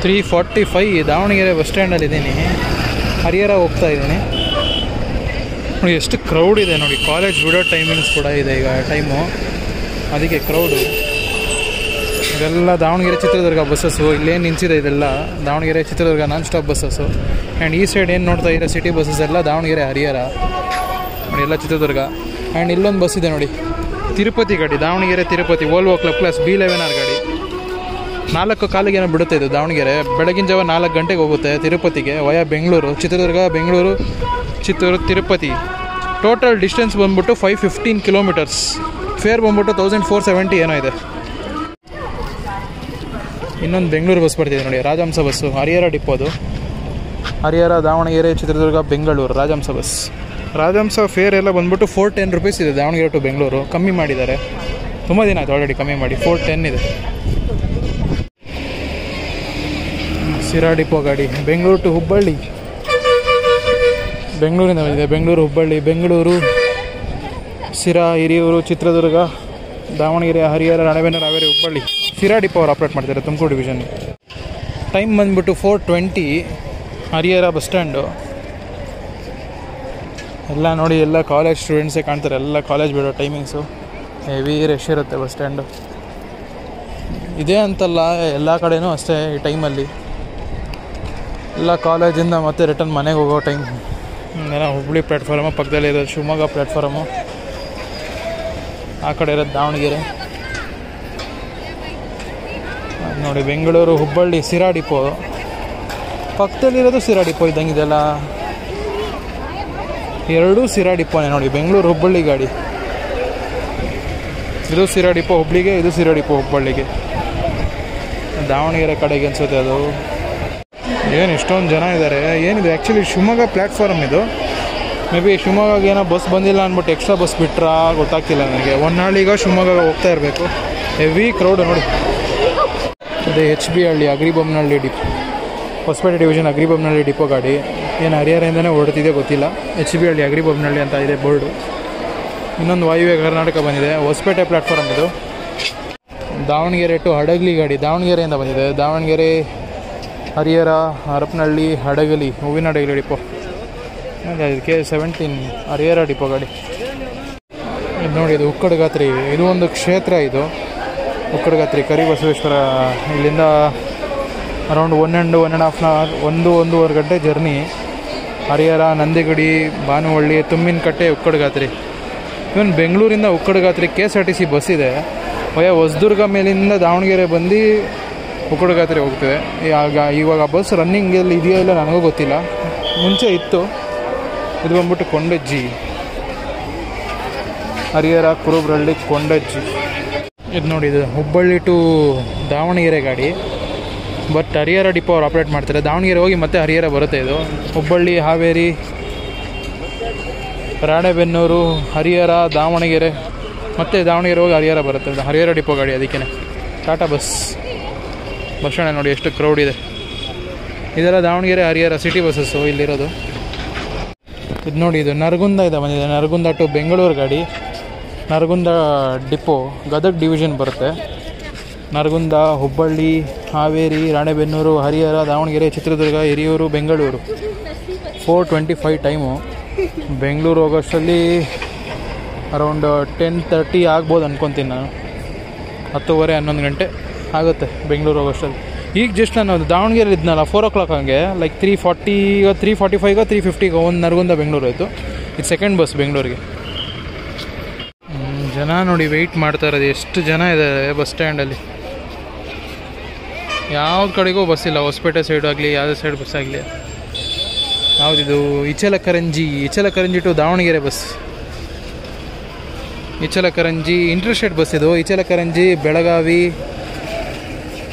3:45 Davanagere bus ಸ್ಟ್ಯಾಂಡಲ್ಲಿದ್ದೀನಿ. Harihara ಹೋಗ್ತಾ ಇದ್ದೀನಿ ನೋಡಿ. ಎಷ್ಟು ಕ್ರೌಡ್ ಇದೆ ನೋಡಿ. ಕಾಲೇಜ್ ಬಿಡೋ ಟೈಮಿಂಗ್ಸ್ ಕೂಡ ಇದೆ ಈಗ ಟೈಮು, ಅದಕ್ಕೆ ಕ್ರೌಡು. ಇದೆಲ್ಲ ದಾವಣಗೆರೆ ಚಿತ್ರದುರ್ಗ ಬಸ್ಸಸ್ಸು. ಇಲ್ಲೇನು ನಿಂತಿದೆ ಇದೆಲ್ಲ Davanagere Chitradurga non stop buses. And ಈ ಸೈಡ್ ಏನು ನೋಡ್ತಾ ಇರೋ ಸಿಟಿ ಬಸ್ಸಸ್ ಎಲ್ಲ ದಾವಣಗೆರೆ ಹರಿಹರ ನೋಡಿ, ಎಲ್ಲ ಚಿತ್ರದುರ್ಗ. ಆ್ಯಂಡ್ ಇಲ್ಲೊಂದು ಬಸ್ ಇದೆ ನೋಡಿ, ತಿರುಪತಿ ಗಾಡಿ, Davanagere Tirupati Volvo club class B11R ಗಾಡಿ. 4:15 ಏನೋ ಬಿಡುತ್ತೆ ಇದು ದಾವಣಗೆರೆ. ಬೆಳಗಿನ ಜಾವ 4 ಗಂಟೆಗೆ ಹೋಗುತ್ತೆ ತಿರುಪತಿಗೆ via Bengaluru. Chitradurga, Bengaluru, Chittoor, Tirupati. Total distance ಬಂದ್ಬಿಟ್ಟು 515 ಕಿಲೋಮೀಟರ್ಸ್. ಫೇರ್ ಬಂದ್ಬಿಟ್ಟು 1470 ಏನೋ ಇದೆ. ಇನ್ನೊಂದು ಬೆಂಗಳೂರು ಬಸ್ ಬರ್ತಿದೆ ನೋಡಿ, ರಾಜಹಂಸ ಬಸ್ಸು. ಹರಿಹರ ಡಿಪೋದು. ಹರಿಹರ, ದಾವಣಗೆರೆ, ಚಿತ್ರದುರ್ಗ, ಬೆಂಗಳೂರು ರಾಜಹಂಸ ಬಸ್. ರಾಜಹಂಸ ಫೇರ್ ಎಲ್ಲ ಬಂದ್ಬಿಟ್ಟು 410 ರುಪೀಸ್ ಇದೆ ದಾವಣಗೆರೆ ಟು ಬೆಂಗಳೂರು. ಕಮ್ಮಿ ಮಾಡಿದ್ದಾರೆ, ತುಂಬ ದಿನ ಆಯಿತು ಆಲ್ರೆಡಿ ಕಮ್ಮಿ ಮಾಡಿ. 410 ಇದೆ. ಸಿರಾ ಡಿಪೋ ಗಾಡಿ. ಬೆಂಗಳೂರು ಟು ಹುಬ್ಬಳ್ಳಿ, ಬೆಂಗಳೂರಿಂದ ಬಂದಿದೆ. ಬೆಂಗಳೂರು, ಹುಬ್ಬಳ್ಳಿ, ಬೆಂಗಳೂರು, ಸಿರಾ, ಹಿರಿಯೂರು, ಚಿತ್ರದುರ್ಗ, ದಾವಣಗೆರೆ, ಹರಿಹರ, ರಾಣೆಬೆನ್ನೂರು, ಹಾವೇರಿ, ಹುಬ್ಬಳ್ಳಿ. ಸಿರಾ ಡಿಪೋ ಅವ್ರು ಆಪ್ರೇಟ್ ಮಾಡ್ತಾರೆ, ತುಮಕೂರು ಡಿವಿಷನ್. ಟೈಮ್ ಬಂದ್ಬಿಟ್ಟು 4:20 ಹರಿಹರ ಬಸ್ ಸ್ಟ್ಯಾಂಡು. ಎಲ್ಲ ನೋಡಿ, ಎಲ್ಲ ಕಾಲೇಜ್ ಸ್ಟೂಡೆಂಟ್ಸೇ ಕಾಣ್ತಾರೆ. ಎಲ್ಲ ಕಾಲೇಜ್ ಬಿಡೋ ಟೈಮಿಂಗ್ಸು. ಹೆವಿ ರಶ್ ಇರುತ್ತೆ ಬಸ್ ಸ್ಟ್ಯಾಂಡು. ಇದೇ ಅಂತಲ್ಲ, ಎಲ್ಲ ಕಡೆನೂ ಅಷ್ಟೇ ಈ ಟೈಮಲ್ಲಿ. ಎಲ್ಲ ಕಾಲೇಜಿಂದ ಮತ್ತೆ ರಿಟರ್ನ್ ಮನೆಗೆ ಹೋಗೋ ಟೈಮ್. ಏನೋ ಹುಬ್ಬಳ್ಳಿ ಪ್ಲ್ಯಾಟ್ಫಾರ್ಮು, ಪಕ್ಕದಲ್ಲಿ ಇರೋದು ಶಿವಮೊಗ್ಗ ಪ್ಲ್ಯಾಟ್ಫಾರ್ಮು, ಆ ಕಡೆ ಇರೋದು ದಾವಣಗೆರೆ ನೋಡಿ. ಬೆಂಗಳೂರು, ಹುಬ್ಬಳ್ಳಿ, ಸಿರಾ ಡಿಪೋ. ಪಕ್ಕದಲ್ಲಿರೋದು ಸಿರಾ ಡಿಪೋ ಇದ್ದಂಗೆ ಇದೆಲ್ಲ. ಎರಡೂ ಸಿರಾ ಡಿಪೋನೇ ನೋಡಿ. ಬೆಂಗಳೂರು, ಹುಬ್ಬಳ್ಳಿ ಗಾಡಿ. ಇದು ಸಿರಾ ಡಿಪೋ ಹುಬ್ಬಳ್ಳಿಗೆ, ಇದು ಸಿರಾ ಡಿಪೋ ಹುಬ್ಬಳ್ಳಿಗೆ. ದಾವಣಗೆರೆ ಕಡೆಗೆ ಅನಿಸುತ್ತೆ ಅದು. ಏನು ಇಷ್ಟೊಂದು ಜನ ಇದ್ದಾರೆ. ಏನಿದೆ ಆ್ಯಕ್ಚುಲಿ ಶಿವಮೊಗ್ಗ ಪ್ಲ್ಯಾಟ್ಫಾರ್ಮ್ ಇದು. ಮೇ ಬಿ ಶಿವಮೊಗ್ಗಗೆ ಏನೋ ಬಸ್ ಬಂದಿಲ್ಲ ಅಂದ್ಬಿಟ್ಟು ಎಕ್ಸ್ಟ್ರಾ ಬಸ್ ಬಿಟ್ರಾ ಗೊತ್ತಾಗ್ತಿಲ್ಲ ನನಗೆ. ಹೊನ್ನಾಳಿಗ ಶಿವಮೊಗ್ಗ ಹೋಗ್ತಾ ಇರಬೇಕು. ಹೆವಿ ಕ್ರೌಡ್ ನೋಡಿ. ಅದೇ HB ಹಳ್ಳಿ, ಅಗ್ರಿಬೊಮ್ಮನಹಳ್ಳಿ ಡಿಪೋ, ಹೊಸಪೇಟೆ ಡಿವಿಷನ್ ಅಗ್ರಿಬೊಮ್ಮನಹಳ್ಳಿ ಡಿಪೋ ಗಾಡಿ. ಏನು ಹರಿಹರದಿಂದನೇ ಹೊರಡ್ತಿದೆ ಗೊತ್ತಿಲ್ಲ. HB ಹಳ್ಳಿ, ಅಗ್ರಿಬೊಮ್ಮನಹಳ್ಳಿ ಅಂತ ಇದೆ ಬೋರ್ಡು. ಇನ್ನೊಂದು ವಾಯುವ್ಯ ಕರ್ನಾಟಕ ಬಂದಿದೆ. ಹೊಸಪೇಟೆ ಪ್ಲ್ಯಾಟ್ಫಾರ್ಮ್ ಇದು. ದಾವಣಗೆರೆ ಟು ಹಡಗಲಿ ಗಾಡಿ, ದಾವಣಗೆರೆಯಿಂದ ಬಂದಿದೆ. ದಾವಣಗೆರೆ, ಹರಿಹರ, ಹರಪನಹಳ್ಳಿ, ಹಡಗಲಿ, ಹೂವಿನ Hadagali depot. K17 Harihara depot ಗಾಡಿ. ಇದು ನೋಡಿ, ಇದು ಉಕ್ಕಡಗಾತ್ರಿ. ಇದು ಒಂದು ಕ್ಷೇತ್ರ. ಇದು ಉಕ್ಕಡಗಾತ್ರಿ ಕರಿಬಸವೇಶ್ವರ. ಇಲ್ಲಿಂದ ಅರೌಂಡ್ 1.5 ಅವರ್, 1-1.5 ಗಂಟೆ ಜರ್ನಿ. ಹರಿಹರ, ನಂದಿಗುಡಿ, ಭಾನುವಳ್ಳಿ, ತುಮ್ಮಿನಕಟ್ಟೆ, ಉಕ್ಕಡಗಾತ್ರಿ. ಇವನ್ ಬೆಂಗಳೂರಿಂದ ಉಕ್ಕಡಗಾತ್ರಿ KSRTC ಬಸ್ ಇದೆ. ಹೊಸದುರ್ಗ ಮೇಲಿಂದ ದಾವಣಗೆರೆ ಬಂದು ಉಕ್ಕಡಗಾತ್ರಿ ಹೋಗ್ತದೆ. ಇವಾಗ ಬಸ್ ರನ್ನಿಂಗಲ್ಲಿ ಇದೆಯೋ ಇಲ್ಲ ನನಗೂ ಗೊತ್ತಿಲ್ಲ, ಮುಂಚೆ ಇತ್ತು. ಇದು ಬಂದ್ಬಿಟ್ಟು ಕೊಂಡಜ್ಜಿ, ಹರಿಹರ, ಕುರುಬ್ರಳ್ಳಿ, ಕೊಂಡಜ್ಜಿ. ಇದು ನೋಡಿ, ಇದು ಹುಬ್ಬಳ್ಳಿ ಟು ದಾವಣಗೆರೆ ಗಾಡಿ. ಬಟ್ ಹರಿಹರ ಡಿಪೋ ಅವ್ರು ಆಪ್ರೇಟ್ ಮಾಡ್ತಾರೆ. ದಾವಣಗೆರೆ ಹೋಗಿ ಮತ್ತೆ ಹರಿಹರ ಬರುತ್ತೆ. ಇದು ಹುಬ್ಬಳ್ಳಿ, ಹಾವೇರಿ, ರಾಣೆಬೆನ್ನೂರು, ಹರಿಹರ, ದಾವಣಗೆರೆ, ಮತ್ತು ದಾವಣಗೆರೆ ಹೋಗಿ ಹರಿಹರ ಬರುತ್ತೆ. ಇದು ಹರಿಹರ ಡಿಪೋ ಗಾಡಿ. ಅದಕ್ಕೇ ಟಾಟಾ ಬಸ್ ಸ್ಟ್ಯಾಂಡ್ ನೋಡಿ ಎಷ್ಟು ಕ್ರೌಡ್ ಇದೆ. ಇದೆಲ್ಲ ದಾವಣಗೆರೆ ಹರಿಹರ ಸಿಟಿ ಬಸ್ಸಸ್ಸು ಇಲ್ಲಿರೋದು. ಇದು ನೋಡಿ, ಇದು ನರಗುಂದ ಇದೆ ಬಂದಿದೆ. ನರಗುಂದ ಟು ಬೆಂಗಳೂರು ಗಾಡಿ. ನರಗುಂದ ಡಿಪೋ ಗದಗ ಡಿವಿಷನ್ ಬರುತ್ತೆ. ನರಗುಂದ, ಹುಬ್ಬಳ್ಳಿ, ಹಾವೇರಿ, ರಾಣೆಬೆನ್ನೂರು, ಹರಿಹರ, ದಾವಣಗೆರೆ, ಚಿತ್ರದುರ್ಗ, ಹಿರಿಯೂರು, ಬೆಂಗಳೂರು. 4:25 ಟೈಮು. ಬೆಂಗಳೂರು ಹೋಗೋಷ್ಟರಲ್ಲಿ ಅರೌಂಡ್ 10:30 ಆಗ್ಬೋದು ಅನ್ಕೊತೀನಿ ನಾನು. 10:30-11 ಗಂಟೆ ಆಗುತ್ತೆ ಬೆಂಗಳೂರು ಹೋಗೋಷ್ಟರಲ್ಲಿ. ಈಗ ಜಸ್ಟ್ ನಾನು ದಾವಣಗೆರೆ ಇದ್ನಲ್ಲ 4 o'clock ಹಂಗೆ, ಲೈಕ್ 3:40 3:45 3:50 ಒಂದು ನರಗುಂದ ಬೆಂಗಳೂರು ಆಯಿತು. ಇದು ಸೆಕೆಂಡ್ ಬಸ್ ಬೆಂಗಳೂರಿಗೆ. ಜನ ನೋಡಿ ವೆಯ್ಟ್ ಮಾಡ್ತಾ ಇರೋದು. ಎಷ್ಟು ಜನ ಇದ್ದಾರೆ ಬಸ್ ಸ್ಟ್ಯಾಂಡಲ್ಲಿ. ಯಾವ್ದು ಕಡೆಗೂ ಬಸ್ ಇಲ್ಲ. ಹೊಸಪೇಟೆ ಸೈಡ್ ಆಗಲಿ, ಯಾವುದೇ ಸೈಡ್ ಬಸ್ ಆಗಲಿ. ಯಾವುದಿದು Ichalkaranji to Davanagere bus. Ichalkaranji interstate bus ಇದು. ಇಚಲಕರಂಜಿ, ಬೆಳಗಾವಿ,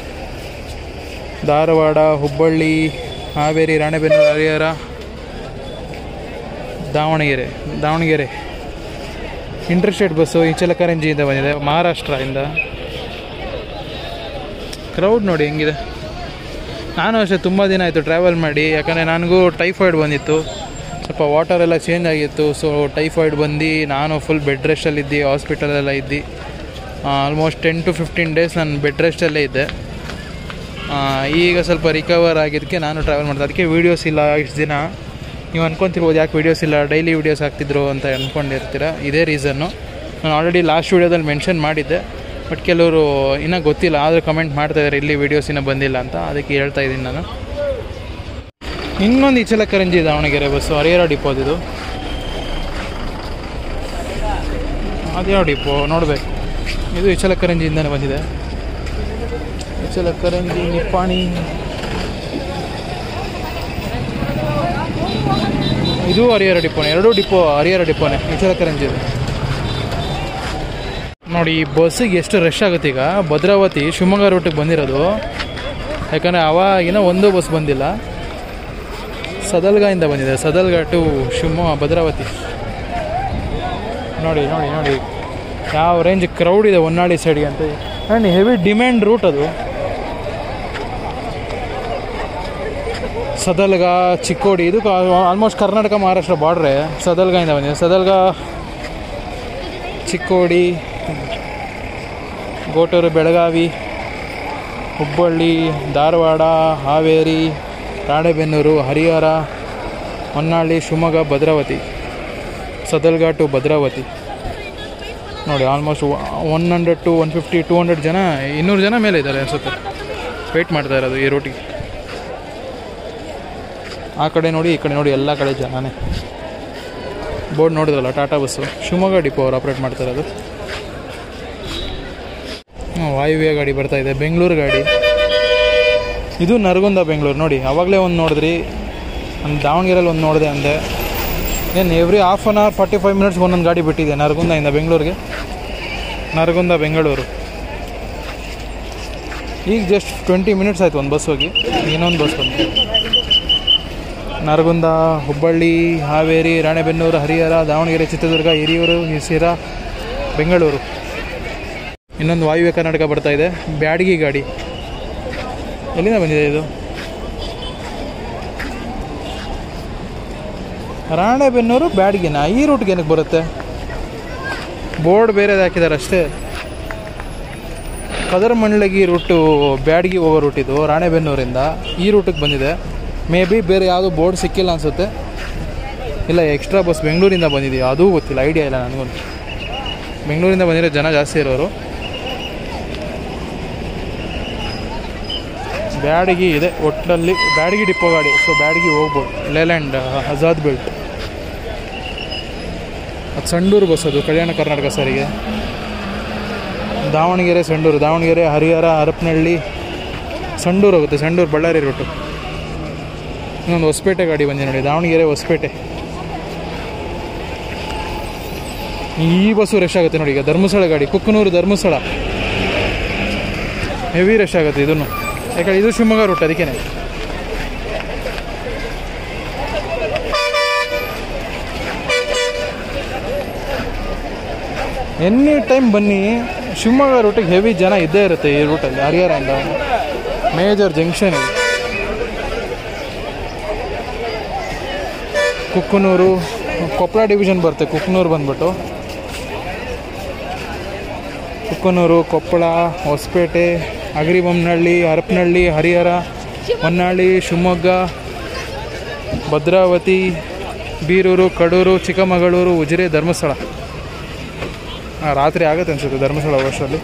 ಧಾರವಾಡ, ಹುಬ್ಬಳ್ಳಿ, ಹಾವೇರಿ, ರಾಣೆಬೆನ್ನೂರು, ಹರಿಹರ, ದಾವಣಗೆರೆ ಇಂಟರ್ಸ್ಟೇಟ್ ಬಸ್ಸು ಇಚಲಕರಂಜಿಯಿಂದ ಬಂದಿದೆ, ಮಹಾರಾಷ್ಟ್ರದಿಂದ. ಕ್ರೌಡ್ ನೋಡಿ ಹೆಂಗಿದೆ. ನಾನು ಅಷ್ಟೇ ತುಂಬ ದಿನ ಆಯಿತು ಟ್ರಾವೆಲ್ ಮಾಡಿ. ಯಾಕಂದರೆ ನನಗೂ ಟೈಫಾಯ್ಡ್ ಬಂದಿತ್ತು. ಸ್ವಲ್ಪ ವಾಟರ್ ಎಲ್ಲ ಚೇಂಜ್ ಆಗಿತ್ತು. ಸೊ ಟೈಫಾಯ್ಡ್ ಬಂದು ನಾನು ಫುಲ್ ಬೆಡ್ ರೆಸ್ಟಲ್ಲಿದ್ದು, ಹಾಸ್ಪಿಟಲೆಲ್ಲ ಇದ್ದು ಆಲ್ಮೋಸ್ಟ್ 10 to 15 days ನಾನು ಬೆಡ್ ರೆಸ್ಟಲ್ಲೇ ಇದ್ದೆ. ಈಗ ಸ್ವಲ್ಪ ರಿಕವರ್ ಆಗಿದ್ದಕ್ಕೆ ನಾನು ಟ್ರಾವೆಲ್ ಮಾಡಿದೆ. ಅದಕ್ಕೆ ವೀಡಿಯೋಸ್ ಇಲ್ಲ ಇಷ್ಟು ದಿನ. ನೀವು ಅಂದ್ಕೊತಿರ್ಬೋದು ಯಾಕೆ ವೀಡಿಯೋಸ್ ಇಲ್ಲ, ಡೈಲಿ ವೀಡಿಯೋಸ್ ಹಾಕ್ತಿದ್ರು ಅಂತ ಅಂದ್ಕೊಂಡಿರ್ತೀರ. ಇದೇ ರೀಸನ್ನು. ನಾನು ಆಲ್ರೆಡಿ ಲಾಸ್ಟ್ ವೀಡಿಯೋದಲ್ಲಿ ಮೆನ್ಷನ್ ಮಾಡಿದ್ದೆ, ಬಟ್ ಕೆಲವರು ಇನ್ನೂ ಗೊತ್ತಿಲ್ಲ, ಆದರೆ ಕಮೆಂಟ್ ಮಾಡ್ತಾಯಿದ್ದಾರೆ ಇಲ್ಲಿ ವೀಡಿಯೋಸ್ ಇನ್ನೂ ಬಂದಿಲ್ಲ ಅಂತ. ಅದಕ್ಕೆ ಹೇಳ್ತಾ ಇದ್ದೀನಿ ನಾನು. ಇನ್ನೊಂದು ಇಚಲಕರಂಜಿ ದಾವಣಗೆರೆ ಬಸ್ಸು, ಹರಿಹರ ಡಿಪೋದಿದು. ಅದ್ಯಾವ ಡಿಪೋ ನೋಡಬೇಕು. ಇದು ಇಚಲಕರಂಜಿಯಿಂದನೇ ಬಂದಿದೆ. ಇಚಲಕರಂಜಿ, ನಿಪ್ಪಾಣಿ. ಇದು ಹರಿಹರ ಡಿಪೋನೆ, ಎರಡೂ ಡಿಪೋ ಹರಿಹರ ಡಿಪೋನೆ, ಇಚಲಕರಂಜಿದು. ನೋಡಿ ಈ ಬಸ್ಸಿಗೆ ಎಷ್ಟು ರಶ್ ಆಗುತ್ತೆ. ಈಗ ಭದ್ರಾವತಿ ಶಿವಮೊಗ್ಗ ರೂಟಿಗೆ ಬಂದಿರೋದು, ಯಾಕಂದರೆ ಅವಾಗಿನ ಒಂದು ಬಸ್ ಬಂದಿಲ್ಲ. ಸದಲ್ಗಾಯಿಂದ ಬಂದಿದೆ, ಸದಲ್ಗ ಟು ಶಿವಮೊಗ್ಗ ಭದ್ರಾವತಿ. ನೋಡಿ ನೋಡಿ ನೋಡಿ ಯಾವ ರೇಂಜ್ ಕ್ರೌಡ್ ಇದೆ ಹೊನ್ನಾಳಿ ಸೈಡ್ಗೆ ಅಂತ. ಆ್ಯಂಡ್ ಹೆವಿ ಡಿಮ್ಯಾಂಡ್ ರೂಟ್ ಅದು. ಸದಲ್ಗ, ಚಿಕ್ಕೋಡಿ, ಇದು ಆಲ್ಮೋಸ್ಟ್ ಕರ್ನಾಟಕ ಮಹಾರಾಷ್ಟ್ರ ಬಾರ್ಡ್ರೆ. ಸದಲ್ಗಾಯಿಂದ ಬಂದಿದೆ. ಸದಲ್ಗ, ಚಿಕ್ಕೋಡಿ, ಗೋಟೂರು, ಬೆಳಗಾವಿ, ಹುಬ್ಬಳ್ಳಿ, ಧಾರವಾಡ, ಹಾವೇರಿ, ರಾಣೆಬೆನ್ನೂರು, ಹರಿಹರ, ಹೊನ್ನಾಳಿ, ಶಿವಮೊಗ್ಗ, ಭದ್ರಾವತಿ. ಸದಲ್ಗ ಟು ಭದ್ರಾವತಿ. ನೋಡಿ ಆಲ್ಮೋಸ್ಟ್ 100 to 150 200 ಜನ, 200 ಜನ ಮೇಲೆ ಇದ್ದಾರೆ ಅನಿಸುತ್ತೆ ವೆಯ್ಟ್ ಮಾಡ್ತಾ ಇರೋದು ಈ ರೂಟಿಗೆ. ಆ ಕಡೆ ನೋಡಿ, ಈ ಕಡೆ ನೋಡಿ, ಎಲ್ಲ ಕಡೆ ಜನನೇ. ಬೋರ್ಡ್ ನೋಡಿದ್ರಲ್ಲ, ಟಾಟಾ ಬಸ್ಸು, ಶಿವಮೊಗ್ಗ ಡಿಪೋ ಅವರು ಆಪ್ರೇಟ್ ಮಾಡ್ತಾ ಇರೋದು. ವಾಯುವ್ಯ ಗಾಡಿ ಬರ್ತಾಯಿದೆ, ಬೆಂಗಳೂರು ಗಾಡಿ. ಇದು ನರಗುಂದ ಬೆಂಗಳೂರು. ನೋಡಿ ಆವಾಗಲೇ ಒಂದು ನೋಡಿದ್ರಿ, ನಾನು ದಾವಣಗೆರೆಯಲ್ಲಿ ಒಂದು ನೋಡಿದೆ ಅಂದೆ. ಏನು every half an hour 45 minutes ಒಂದೊಂದು ಗಾಡಿ ಬಿಟ್ಟಿದೆ ನರಗುಂದದಿಂದ ಬೆಂಗಳೂರಿಗೆ. ನರಗುಂದ ಬೆಂಗಳೂರು ಈಗ ಜಸ್ಟ್ 20 minutes ಆಯಿತು ಒಂದು ಬಸ್ ಹೋಗಿ. ಇನ್ನೊಂದು ಬಸ್ ಬಂದು ನರಗುಂದ, ಹುಬ್ಬಳ್ಳಿ, ಹಾವೇರಿ, ರಾಣೆಬೆನ್ನೂರು, ಹರಿಹರ, ದಾವಣಗೆರೆ, ಚಿತ್ರದುರ್ಗ, ಹಿರಿಯೂರು, ಸಿರಾ, ಬೆಂಗಳೂರು. ಇನ್ನೊಂದು ವಾಯುವ್ಯ ಕರ್ನಾಟಕ ಬರ್ತಾಯಿದೆ, ಬ್ಯಾಡಗಿ ಗಾಡಿ. ಎಲ್ಲಿಂದ ಬಂದಿದೆ ಇದು? ರಾಣೆಬೆನ್ನೂರು, ಬ್ಯಾಡಗಿನ. ಈ ರೂಟ್ಗೆ ಏನಕ್ಕೆ ಬರುತ್ತೆ? ಬೋರ್ಡ್ ಬೇರೆದು ಹಾಕಿದ್ದಾರೆ ಅಷ್ಟೇ. ಕದರಮಂಡ್ಲಗಿ ರೂಟು ಬ್ಯಾಡಗಿ ಹೋಗೋ ರೂಟ್ ಇದು, ರಾಣೆಬೆನ್ನೂರಿಂದ ಈ ರೂಟಿಗೆ ಬಂದಿದೆ. ಮೇ ಬಿ ಬೇರೆ ಯಾವುದೋ ಬೋರ್ಡ್ ಸಿಕ್ಕಿಲ್ಲ ಅನಿಸುತ್ತೆ, ಇಲ್ಲ ಎಕ್ಸ್ಟ್ರಾ ಬಸ್ ಬೆಂಗಳೂರಿಂದ ಬಂದಿದೆಯೋ ಅದೂ ಗೊತ್ತಿಲ್ಲ, ಐಡಿಯಾ ಇಲ್ಲ ನನಗೂ. ಬೆಂಗಳೂರಿಂದ ಬಂದಿರೋ ಜನ ಜಾಸ್ತಿ ಇರೋರು. ಬ್ಯಾಡಗಿ ಇದೆ ಒಟ್ಟಿನಲ್ಲಿ, ಬ್ಯಾಡಗಿ ಡಿಪೋ ಗಾಡಿ. ಸೊ ಬ್ಯಾಡಗಿ ಹೋಗ್ಬೋದು. Leyland, Azad belt. ಅದು ಸಂಡೂರು ಬಸ್, ಅದು ಕಲ್ಯಾಣ ಕರ್ನಾಟಕ ಸಾರಿಗೆ. ದಾವಣಗೆರೆ, ಸಂಡೂರು, ದಾವಣಗೆರೆ, ಹರಿಹರ, ಹರಪನಹಳ್ಳಿ, ಸಂಡೂರು ಹೋಗುತ್ತೆ. ಸಂಡೂರು ಬಳ್ಳಾರಿ ರೂಟು. ಇನ್ನೊಂದು ಹೊಸಪೇಟೆ ಗಾಡಿ ಬಂದಿದೆ ನೋಡಿ, ದಾವಣಗೆರೆ ಹೊಸಪೇಟೆ. ಈ ಬಸ್ಸು ರಶ್ ಆಗುತ್ತೆ ನೋಡಿ. ಈಗ ಧರ್ಮಸ್ಥಳ ಗಾಡಿ, ಕುಕ್ಕನೂರು, ಧರ್ಮಸ್ಥಳ, ಹೆವಿ ರಶ್ ಆಗುತ್ತೆ ಇದನ್ನು. ಯಾಕಂದರೆ ಇದು ಶಿವಮೊಗ್ಗ ರೂಟ್, ಅದಕ್ಕೇ. ಎನಿ ಟೈಮ್ ಬನ್ನಿ, ಶಿವಮೊಗ್ಗ ರೂಟಿಗೆ ಹೆವಿ ಜನ ಇದ್ದೇ ಇರುತ್ತೆ ಈ ರೂಟಲ್ಲಿ. ಹರಿಹರದಿಂದ ಮೇಜರ್ ಜಂಕ್ಷನ್ ಇದೆ. ಕುಕ್ಕನೂರು, ಕೊಪ್ಪಳ ಡಿವಿಷನ್ ಬರುತ್ತೆ. ಕುಕ್ಕನೂರು ಬಂದ್ಬಿಟ್ಟು ಕುಕ್ಕನೂರು, ಕೊಪ್ಪಳ, ಹೊಸಪೇಟೆ, ಅಗರಿಬೊಮ್ಮನಹಳ್ಳಿ, ಹರಪನಹಳ್ಳಿ, ಹರಿಹರ, ಹೊನ್ನಾಳಿ, ಶಿವಮೊಗ್ಗ, ಭದ್ರಾವತಿ, ಬೀರೂರು, ಕಡೂರು, ಚಿಕ್ಕಮಗಳೂರು, ಉಜಿರೆ, ಧರ್ಮಸ್ಥಳ. ರಾತ್ರಿ ಆಗುತ್ತೆ ಅನಿಸುತ್ತೆ ಧರ್ಮಸ್ಥಳ ವರ್ಷದಲ್ಲಿ.